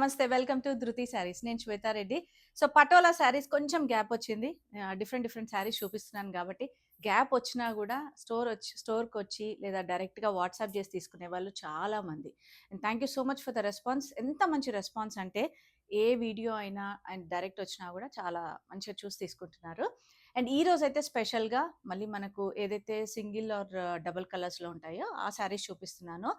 నమస్తే. Welcome to ధృతి శారీస్. నేను శ్వేతా రెడ్డి. సో, పటోలా శారీస్ కొంచెం గ్యాప్ వచ్చింది. డిఫరెంట్ శారీస్ చూపిస్తున్నాను గాబట్టి, గ్యాప్ వచ్చినా గూడా స్టోర్‌కొచ్చి లేదా డైరెక్ట్‌గా వాట్సాప్ చేసి తీసుకునే వాళ్ళు చాలా మంది. And thank you so much for the response. ఎంత మంచి రెస్పాన్స్ అంటే, ఏ వీడియో అయినా అండ్ డైరెక్ట్ వచ్చినా గూడా చాలా మంచిగా చూసి తీసుకుంటున్నారు. అండ్ ఈరోజైతే స్పెషల్‌గా మళ్ళీ మనకు ఏదైతే సింగిల్ ఆర్ డబుల్ కలర్స్‌లో ఉంటాయో, ఆ శారీస్ చూపిస్తున్నాను.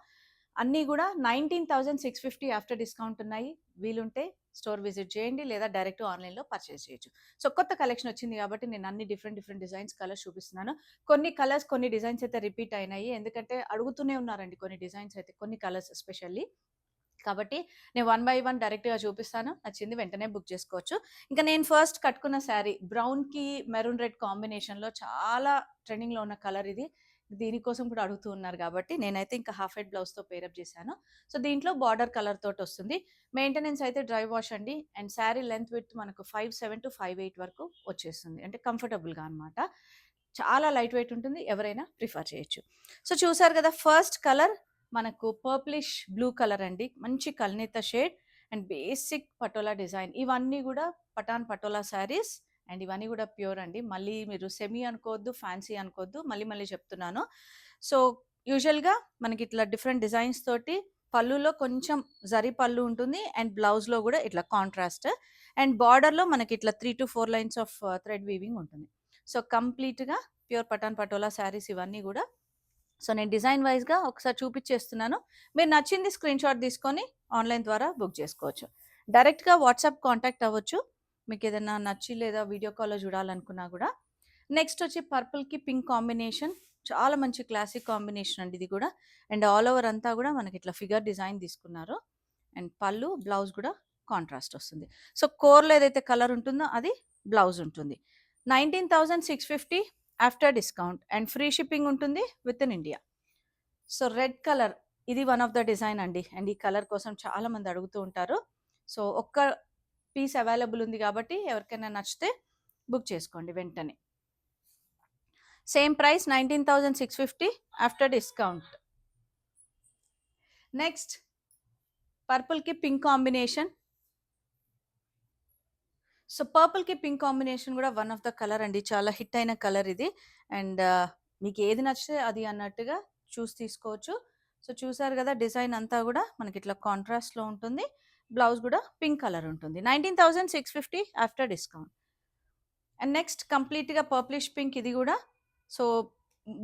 అన్నీ గూడా 19,650 ఆఫ్టర్ డిస్కౌంట్ ఉన్నాయి. వీలుంటే స్టోర్ విజిట్ చేయండి లేదా డైరెక్ట్ ఆన్‌లైన్‌లో పర్చేజ్ చేయొచ్చు. సో, కొత్త కలెక్షన్ వచ్చింది కాబట్టి నేను అన్ని డిఫరెంట్ డిజైన్స్, కలర్స్ చూపిస్తున్నాను. కొన్ని కలర్స్, కొన్ని డిజైన్స్ అయితే రిపీట్ అయినాయి. ఎందుకంటే అడుగుతూనే ఉన్నారండి కొన్ని డిజైన్స్ అయితే, కొన్ని కలర్స్ ఎస్పెషల్లీ. కాబట్టి నేను వన్ బై వన్ డైరెక్ట్‌గా చూపిస్తాను. నచ్చింది వెంటనే బుక్ చేసుకోవచ్చు. ఇంకా నేను ఫస్ట్ కట్టుకున్న శారీ బ్రౌన్‌కి మెరూన్ రెడ్ కాంబినేషన్‌లో చాలా ట్రెండింగ్‌లో ఉన్న కలర్ ఇది. దీనికోసం కూడా అడుగుతూ ఉన్నారు కాబట్టి నేనైతే ఇంకా హాఫ్ వైట్ బ్లౌజ్‌తో పేరప్ చేశాను. సో, దీంట్లో బార్డర్ కలర్ తోటొస్తుంది. మెయింటెనెన్స్ అయితే డ్రై వాష్ అండి. అండ్ శారీ లెంత్ విడ్త్ మనకు 5'7" to 5'8" వరకు వచ్చేస్తుంది. అంటే కంఫర్టబుల్‌గా అనమాట. చాలా లైట్ వెయిట్ ఉంటుంది. ఎవరైనా ప్రిఫర్ చేయొచ్చు. సో, చూసారు కదా! ఫస్ట్ కలర్ మనకు పర్పులిష్ బ్లూ కలర్ అండి. మంచి కల్నేత shade and basic Patola design. ఇవన్నీ గూడా పటాన్ పటోలా శారీస్ అండ్ ఇవన్నీ గూడా ప్యూర్ అండి. మళ్ళీ మీరు సెమీ అనుకోవద్దు, ఫ్యాన్సీ అనుకోవద్దు. మళ్ళీ చెప్తున్నాను. సో, యూజువల్‌గా మనకి ఇట్లా డిఫరెంట్ డిజైన్స్ తోటి పళ్ళులో కొంచెం జరీ పళ్ళు ఉంటుంది. అండ్ బ్లౌజ్‌లో గూడా ఇట్లా కాంట్రాస్ట్. అండ్ బార్డర్‌లో మనకి ఇట్లా 3-4 లైన్స్ ఆఫ్ థ్రెడ్ వీవింగ్ ఉంటుంది. సో, కంప్లీట్‌గా ప్యూర్ పటాన్ పటోలా శారీస్ ఇవన్నీ గూడా. సో, నేను డిజైన్ వైస్‌గా ఒకసారి చూపిచ్చేస్తున్నాను. మీరు నచ్చింది స్క్రీన్‌షాట్ తీసుకొని ఆన్‌లైన్ ద్వారా బుక్ చేసుకోవచ్చు. డైరెక్ట్‌గా వాట్సాప్ కాంటాక్ట్ అవ్వచ్చు. మీకేదన్నా నచ్చి లేదా వీడియో కాల్‌లో చూడాలనుకున్నా గూడా. నెక్స్ట్ వచ్చి పర్పుల్‌కి పింక్ కాంబినేషన్. చాలా మంచి క్లాసిక్ కాంబినేషన్ అండి ఇది గూడా. అండ్ ఆల్ ఓవర్ అంతా గూడా మనకిట్లా ఫిగర్ డిజైన్ తీసుకున్నారు. అండ్ పళ్ళు, బ్లౌజ్ గూడా కాంట్రాస్ట్ వస్తుంది. సో, కోర్‌లో ఏదైతే కలర్ ఉంటుందో అది బ్లౌజ్ ఉంటుంది. 19,650 after discount and free shipping ఉంటుంది within India. So, red colour ఇది వన్ ఆఫ్ ద డిజైన్ అండి. అండ్ ఈ కలర్ కోసం చాలా మంది అడుగుతూ ఉంటారు. సో, ఒక్క పీస్ అవైలబుల్ ఉంది కాబట్టి ఎవరికైనా నచ్చితే బుక్ చేసుకోండి వెంటనే. Same price 19,650 after discount. Next పర్పుల్‌కి పింక్ కాంబినేషన్. సో, పర్పుల్‌కి పింక్ కాంబినేషన్ గూడా వన్ ఆఫ్ ద కలర్ అండి. చాలా హిట్ అయిన కలర్ ఇది. అండ్ మీకేది నచ్చితే అది అన్నట్టుగా చూసి తీసుకోవచ్చు. సో, చూసారు గదా! డిజైన్ అంతా గూడా మనకిట్లా కాంట్రాస్ట్‌లో ఉంటుంది. బ్లౌజ్ గూడా పింక్ కలర్ ఉంటుంది. 19,650 ఆఫ్టర్ డిస్కౌంట్. అండ్ నెక్స్ట్ కంప్లీట్‌గా పర్పులిష్ పింక్ ఇది గూడా. సో,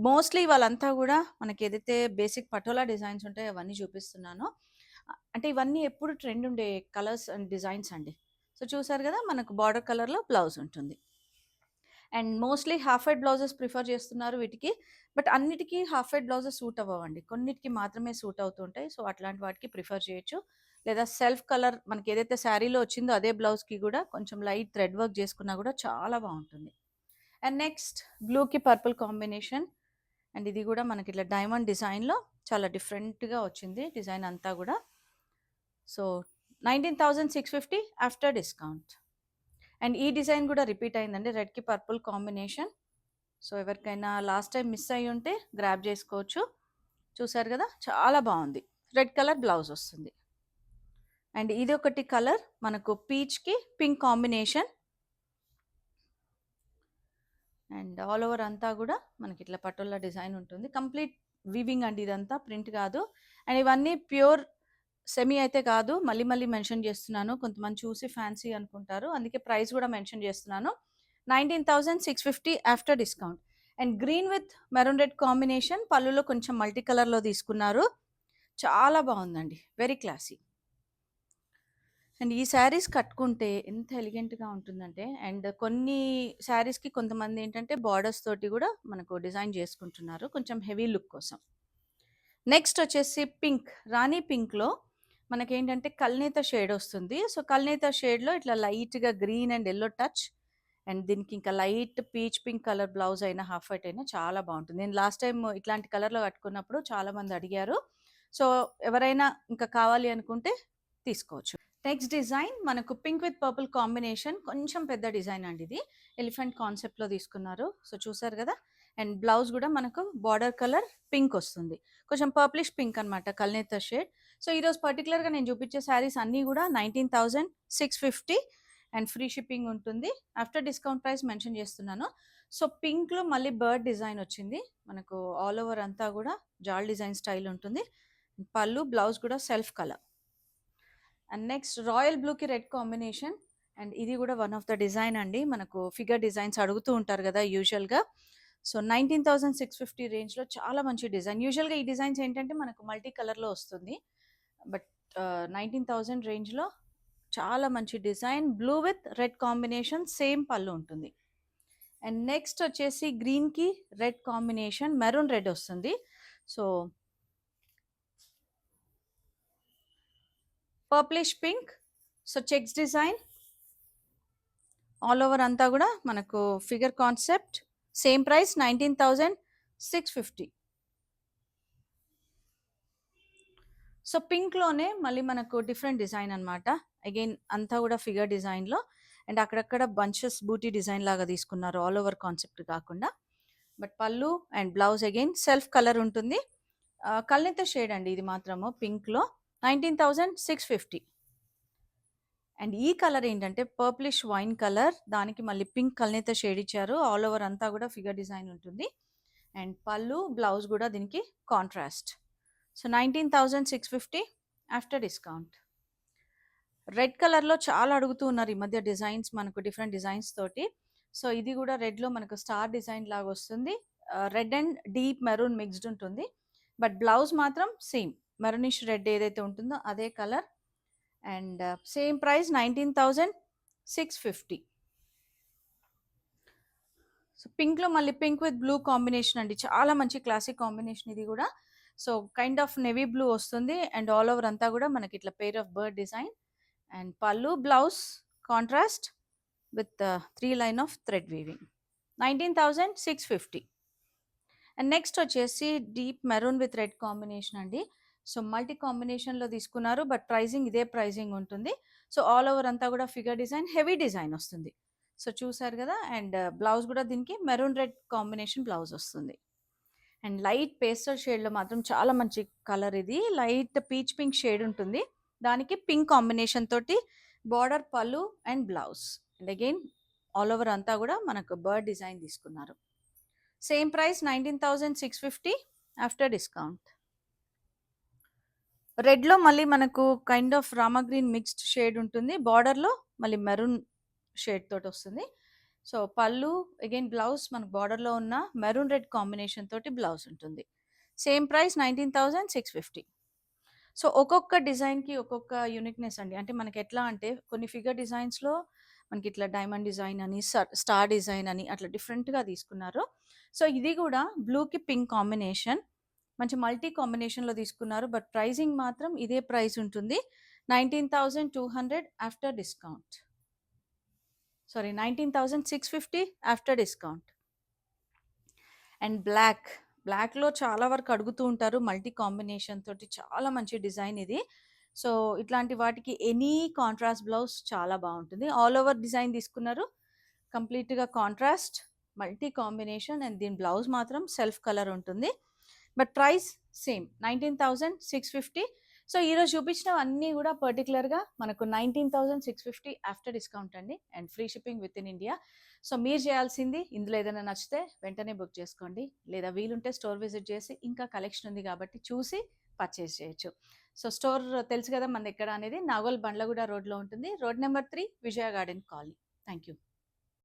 మోస్ట్‌లీ వాళ్ళంతా గూడా మనకేదైతే బేసిక్ పటోలా డిజైన్స్ ఉంటాయో అవన్నీ చూపిస్తున్నాను. అంటే ఇవన్నీ ఎప్పుడు ట్రెండ్ ఉండే కలర్స్ అండ్ డిజైన్స్ అండి. సో, చూసారు గదా! మనకు బార్డర్ కలర్‌లో బ్లౌజ్ ఉంటుంది. And mostly half white blouses prefer చేస్తున్నారు వీటికి. బట్ అన్నిటికి హాఫ్ వైట్ బ్లౌజెస్ సూట్ అవ్వవండి. కొన్నిటికి మాత్రమే సూట్ అవుతుంటాయి. సో, అట్లాంటి వాటికి ప్రిఫర్ చేయొచ్చు. లేదా సెల్ఫ్ కలర్ మనకేదైతే శారీలో వచ్చిందో అదే బ్లౌజ్‌కి గూడా కొంచెం లైట్ థ్రెడ్ వర్క్ చేసుకున్నా గూడా చాలా బావుంటుంది. అండ్ నెక్స్ట్ బ్లూకి పర్పుల్ కాంబినేషన్. అండ్ ఇది గూడా మనకిట్లా డైమండ్ డిజైన్‌లో చాలా డిఫరెంట్‌గా వచ్చింది డిజైన్ అంతా గూడా. So, 19,650 after discount. అండ్ ఈ డిజైన్ గూడా రిపీట్ అయిందండి. రెడ్‌కి పర్పుల్ కాంబినేషన్. సో, ఎవరికైనా లాస్ట్ టైమ్ మిస్ అయ్యుంటే గ్రాబ్ జేసుకోవచ్చు. చూసారు గదా! చాలా బావుంది. రెడ్ కలర్ బ్లౌజ్ వస్తుంది. అండ్ ఇదొకటి కలర్ మనకు పీచ్‌కి pink combination. And all over అంతా గూడా మనకిట్లా పటోలా డిజైన్ ఉంటుంది. కంప్లీట్ వీవింగ్ అండి ఇదంతా, ప్రింట్ గాదు. అండ్ ఇవన్నీ ప్యూర్ సెమీ అయితే కాదు. మళ్ళీ మెన్షన్ జేస్తున్నాను. కొంతమంది చూసి ఫ్యాన్సీ అనుకుంటారు. అందుకే ప్రైస్ గూడా మెన్షన్ జేస్తున్నాను. 19,650 after discount. And green with maroon red combination. పళ్ళులో కొంచెం మల్టీ కలర్‌లో తీసుకున్నారు. చాలా బావుందండి. Very classy. అండ్ ఈ శారీస్ కట్టుకుంటే ఎంత ఎలిగెంట్‌గా ఉంటుందంటే, అండ్ కొన్ని శారీస్‌కి కొంతమందేంటంటే బార్డర్స్ తోటి గూడా మనకు డిజైన్ జేసుకుంటున్నారు. కొంచెం హెవీ లుక్ కోసం. నెక్స్ట్ వచ్చేసి పింక్. రాణి పింక్‌లో మనకేంటంటే కల్నేత షేడ్ వస్తుంది. సో, కల్నేత షేడ్‌లో ఇట్లా లైట్‌గా green and yellow touch. And దీనికి ఇంకా light peach pink colour blouse అయినా, హాఫ్ వైట్ అయినా చాలా బావుంటుంది. నేను లాస్ట్ టైమ్ ఇట్లాంటి కలర్‌లో కట్టుకున్నప్పుడు చాలామంది అడిగారు. సో, ఎవరైనా ఇంకా కావాలి అనుకుంటే తీసుకోవచ్చు. నెక్స్ట్ డిజైన్ మనకు పింక్ విత్ పర్పుల్ కాంబినేషన్. కొంచెం పెద్ద డిజైన్ అండి ఇది. ఎలిఫెంట్ కాన్సెప్ట్‌లో తీసుకున్నారు. సో, చూసారు గదా! అండ్ బ్లౌజ్ గూడా మనకు బార్డర్ కలర్ పింక్ వస్తుంది. కొంచెం పర్పులిష్ పింక్ అనమాట, కల్నేత షేడ్. సో ఈరోజు పర్టికులర్గా నేను చూపించే శారీస్ అన్నీ కూడా 19,650 అండ్ ఫ్రీ షిప్పింగ్ ఉంటుంది. ఆఫ్టర్ డిస్కౌంట్ ప్రైస్ మెన్షన్ చేస్తున్నాను. సో పింక్లో మళ్ళీ బర్డ్ డిజైన్ వచ్చింది మనకు. ఆల్ ఓవర్ అంతా కూడా జాల్ డిజైన్ స్టైల్ ఉంటుంది. పళ్ళు బ్లౌజ్ కూడా self colour. And next royal బ్లూకి రెడ్ కాంబినేషన్. అండ్ ఇది కూడా వన్ ఆఫ్ ద డిజైన్ అండి. మనకు ఫిగర్ డిజైన్స్ అడుగుతూ ఉంటారు కదా యూజువల్గా. సో 19,650 రేంజ్లో చాలా మంచి డిజైన్. యూజువల్గా ఈ డిజైన్స్ ఏంటంటే మనకు మల్టీ కలర్లో వస్తుంది. బట్ 19,000 రేంజ్లో చాలా మంచి design. Blue with red combination, same పళ్ళు ఉంటుంది. అండ్ నెక్స్ట్ వచ్చేసి గ్రీన్కి రెడ్ కాంబినేషన్, మెరూన్ రెడ్ వస్తుంది. So purplish pink. So checks design all over అంతా కూడా మనకు figure concept. Same price 19,650. So పింక్లోనే మళ్ళీ మనకు డిఫరెంట్ డిజైన్ అనమాట. అగైన్ అంతా కూడా ఫిగర్ డిజైన్లో. అండ్ అక్కడక్కడ బంచెస్ బూటీ డిజైన్ లాగా తీసుకున్నారు, ఆల్ ఓవర్ కాన్సెప్ట్ కాకుండా. బట్ పళ్ళు and blouse again self colour ఉంటుంది. కల్నేత షేడ్ అండి ఇది మాత్రము పింక్లో. 19,650. అండ్ ఈ కలర్ ఏంటంటే పర్ప్లిష్ వైన్ కలర్, దానికి మళ్ళీ పింక్ కల్నేత షేడ్ ఇచ్చారు. ఆల్ ఓవర్ అంతా కూడా ఫిగర్ డిజైన్ ఉంటుంది. అండ్ పళ్ళు బ్లౌజ్ కూడా దీనికి contrast. So 19,650 after discount. Red కలర్లో చాలా అడుగుతూ ఉన్నారు ఈ మధ్య డిజైన్స్, మనకు డిఫరెంట్ డిజైన్స్ తోటి. సో ఇది కూడా రెడ్లో మనకు స్టార్ డిజైన్ లాగా వస్తుంది. Red and deep maroon mixed ఉంటుంది. బట్ బ్లౌజ్ మాత్రం సేమ్ మెరూనిష్ రెడ్ ఏదైతే ఉంటుందో అదే colour. And same price 19,650. So పింక్లో మళ్ళీ పింక్ విత్ బ్లూ కాంబినేషన్ అండి. చాలా మంచి క్లాసిక్ కాంబినేషన్ ఇది కూడా. So kind of navy blue వస్తుంది. అండ్ ఆల్ ఓవర్ అంతా కూడా మనకి ఇట్లా pair of bird design. And పళ్ళు blouse contrast with 3 line of thread weaving. 19,650. And next వచ్చేసి deep maroon with red combination అండి. సో మల్టీ కాంబినేషన్లో తీసుకున్నారు, బట్ ప్రైజింగ్ ఇదే ప్రైజింగ్ ఉంటుంది. సో ఆల్ ఓవర్ అంతా కూడా ఫిగర్ డిజైన్, హెవీ డిజైన్ వస్తుంది. సో చూసారు కదా. అండ్ బ్లౌజ్ కూడా దీనికి మెరూన్ రెడ్ కాంబినేషన్ బ్లౌజ్ వస్తుంది. అండ్ లైట్ పేస్టల్ షేడ్లో మాత్రం చాలా మంచి కలర్ ఇది. లైట్ పీచ్ పింక్ షేడ్ ఉంటుంది, దానికి పింక్ కాంబినేషన్ తోటి బార్డర్, పళ్ళు and blouse. And again all over అంతా కూడా మనకు బర్డ్ డిజైన్ తీసుకున్నారు. Same price 19,650 after discount. రెడ్లో మళ్ళీ మనకు kind of Rama green mixed shade ఉంటుంది. బార్డర్లో మళ్ళీ మెరూన్ షేడ్ తోటి వస్తుంది. సో పళ్ళు అగైన్ బ్లౌజ్ మనకు బార్డర్లో ఉన్న మెరూన్ రెడ్ కాంబినేషన్ తోటి బ్లౌజ్ ఉంటుంది. Same price 19,650. సో ఒక్కొక్క డిజైన్కి ఒక్కొక్క యూనిక్నెస్ అండి. అంటే మనకి ఎట్లా అంటే కొన్ని ఫిగర్ డిజైన్స్లో మనకి ఇట్లా డైమండ్ డిజైన్ అని, స్టార్ డిజైన్ అని అట్లా డిఫరెంట్గా తీసుకున్నారు. సో ఇది కూడా బ్లూకి పింక్ కాంబినేషన్, మంచి మల్టీ కాంబినేషన్లో తీసుకున్నారు. బట్ ప్రైజింగ్ మాత్రం ఇదే ప్రైస్ ఉంటుంది. 19,200 after discount. Sorry 19,650 after discount. And బ్లాక్లో చాలా వరకు అడుగుతూ ఉంటారు, మల్టీ కాంబినేషన్ తోటి చాలా మంచి డిజైన్ ఇది. సో ఇట్లాంటి వాటికి ఎనీ కాంట్రాస్ట్ బ్లౌజ్ చాలా బాగుంటుంది. ఆల్ ఓవర్ డిజైన్ తీసుకున్నారు, కంప్లీట్గా కాంట్రాస్ట్ మల్టీ కాంబినేషన్. అండ్ దీని బ్లౌజ్ మాత్రం సెల్ఫ్ కలర్ ఉంటుంది. But price same 19,650. సో ఈరోజు చూపించినవన్నీ కూడా పర్టికులర్గా మనకు 19,650 ఆఫ్టర్ డిస్కౌంట్ అండి. And free shipping with in India. So మీరు చేయాల్సింది, ఇందులో ఏదైనా నచ్చితే వెంటనే బుక్ చేసుకోండి, లేదా వీలుంటే స్టోర్ విజిట్ చేసి ఇంకా కలెక్షన్ ఉంది కాబట్టి చూసి పర్చేస్ చేయొచ్చు. సో స్టోర్ తెలుసు కదా మనది ఎక్కడ అనేది, నాగోల్ బండ్లగూడ రోడ్లో ఉంటుంది. Road number 3 Vijaya garden colony. Thank you.